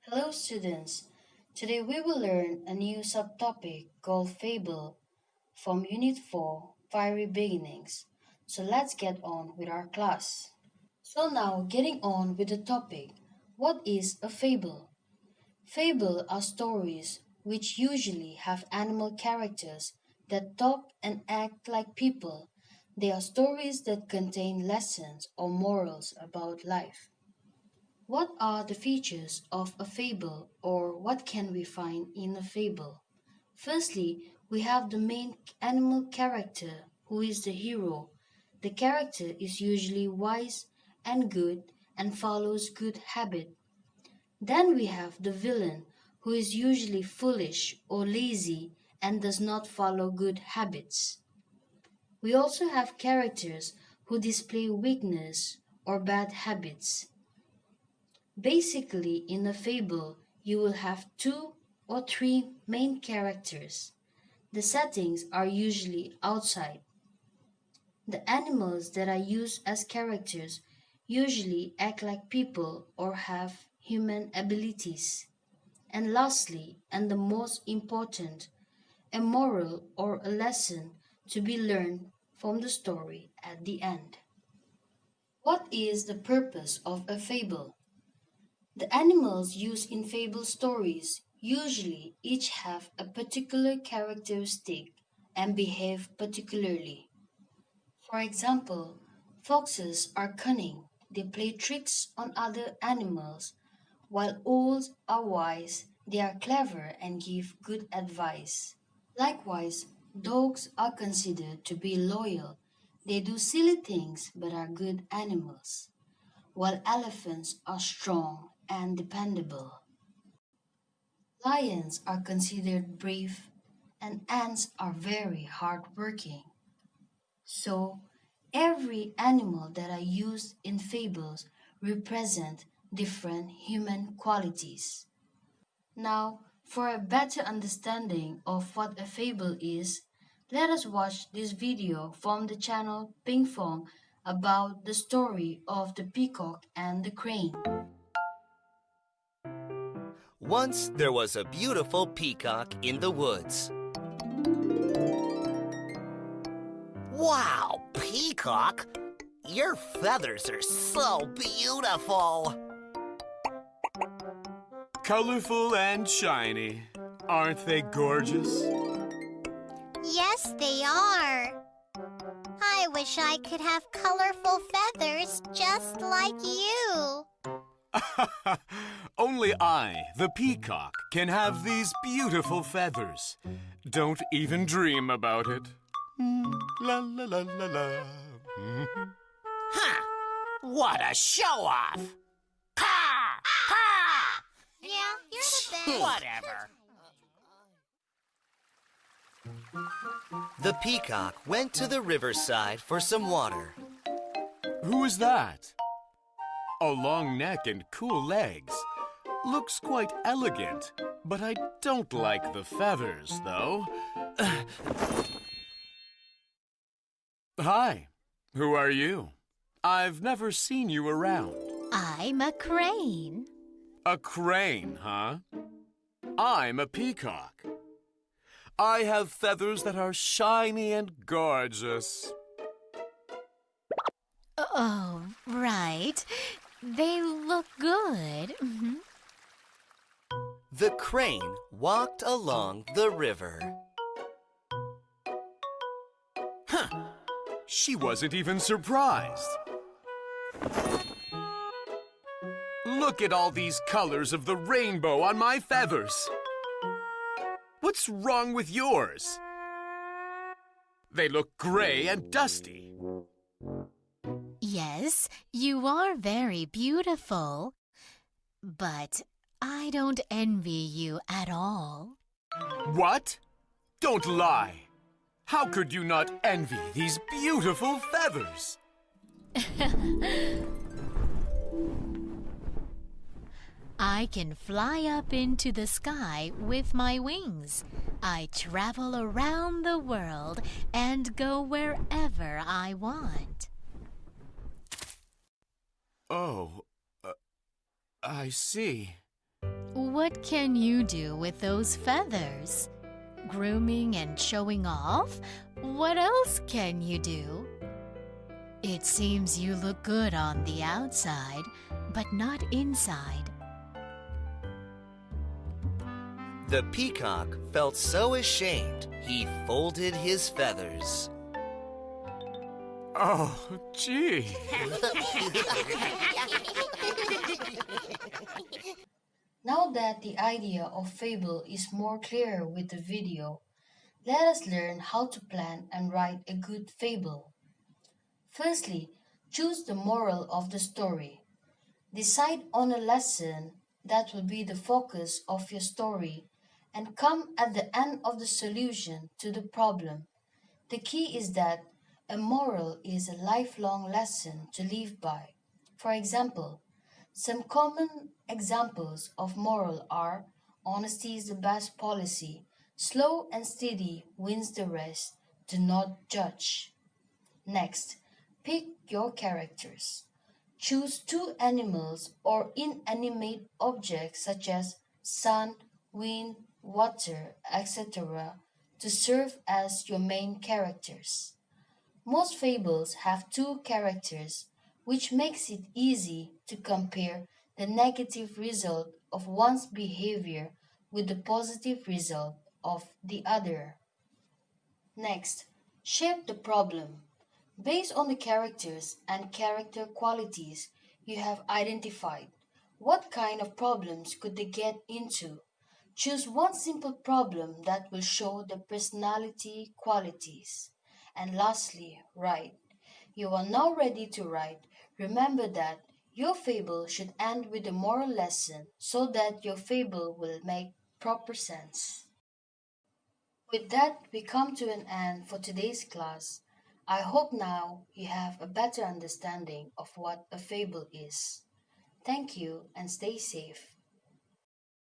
Hello, students. Today we will learn a new subtopic called Fable from Unit 4 Fiery Beginnings. So let's get on with our class. So, now getting on with the topic, what is a fable? Fable are stories which usually have animal characters that talk and act like people. They are stories that contain lessons or morals about life. What are the features of a fable, or what can we find in a fable? Firstly, we have the main animal character, who is the hero. The character is usually wise and good and follows good habit. Then we have the villain, who is usually foolish or lazy and does not follow good habits. We also have characters who display weakness or bad habits. Basically, in a fable, you will have two or three main characters. The settings are usually outside. The animals that are used as characters usually act like people or have human abilities. And lastly, and the most important, a moral or a lesson to be learned from the story at the end. What is the purpose of a fable? The animals used in fable stories usually each have a particular characteristic and behave particularly. For example, foxes are cunning, they play tricks on other animals, while owls are wise, they are clever and give good advice. Likewise, dogs are considered to be loyal, they do silly things but are good animals, while elephants are strong and dependable. Lions are considered brave, and ants are very hardworking. So, every animal that are used in fables represent different human qualities. Now, for a better understanding of what a fable is, let us watch this video from the channel Ping Fong about the story of the peacock and the crane. Once there was a beautiful peacock in the woods. Wow, Peacock! Your feathers are so beautiful! Colorful and shiny. Aren't they gorgeous? Yes, they are. I wish I could have colorful feathers just like you. Only I, the peacock, can have these beautiful feathers. Don't even dream about it. La la la la la. Ha! What a show-off! Ha! Ha! Yeah, you're the best. Whatever. The peacock went to the riverside for some water. Who is that? A long neck and cool legs. Looks quite elegant, but I don't like the feathers, though. Hi, who are you? I've never seen you around. I'm a crane. A crane, huh? I'm a peacock. I have feathers that are shiny and gorgeous. Oh, right. They look good. The crane walked along the river. She wasn't even surprised. Look at all these colors of the rainbow on my feathers. What's wrong with yours? They look gray and dusty. Yes, you are very beautiful. But I don't envy you at all. What? Don't lie. How could you not envy these beautiful feathers? I can fly up into the sky with my wings. I travel around the world and go wherever I want. Oh, I see. What can you do with those feathers? Grooming and showing off? What else can you do? It seems you look good on the outside, but not inside. The peacock felt so ashamed he folded his feathers. Oh, gee. Now that the idea of fable is more clear with the video, let us learn how to plan and write a good fable. Firstly, choose the moral of the story. Decide on a lesson that will be the focus of your story and come at the end of the solution to the problem. The key is that a moral is a lifelong lesson to live by. For example, some common examples of moral are honesty is the best policy, slow and steady wins the race, do not judge. Next, pick your characters. Choose two animals or inanimate objects such as sun, wind, water, etc. to serve as your main characters. Most fables have two characters, which makes it easy to compare the negative result of one's behavior with the positive result of the other. Next, shape the problem. Based on the characters and character qualities you have identified, what kind of problems could they get into? Choose one simple problem that will show the personality qualities. And lastly, write. You are now ready to write. Remember that your fable should end with a moral lesson so that your fable will make proper sense. With that, we come to an end for today's class. I hope now you have a better understanding of what a fable is. Thank you and stay safe.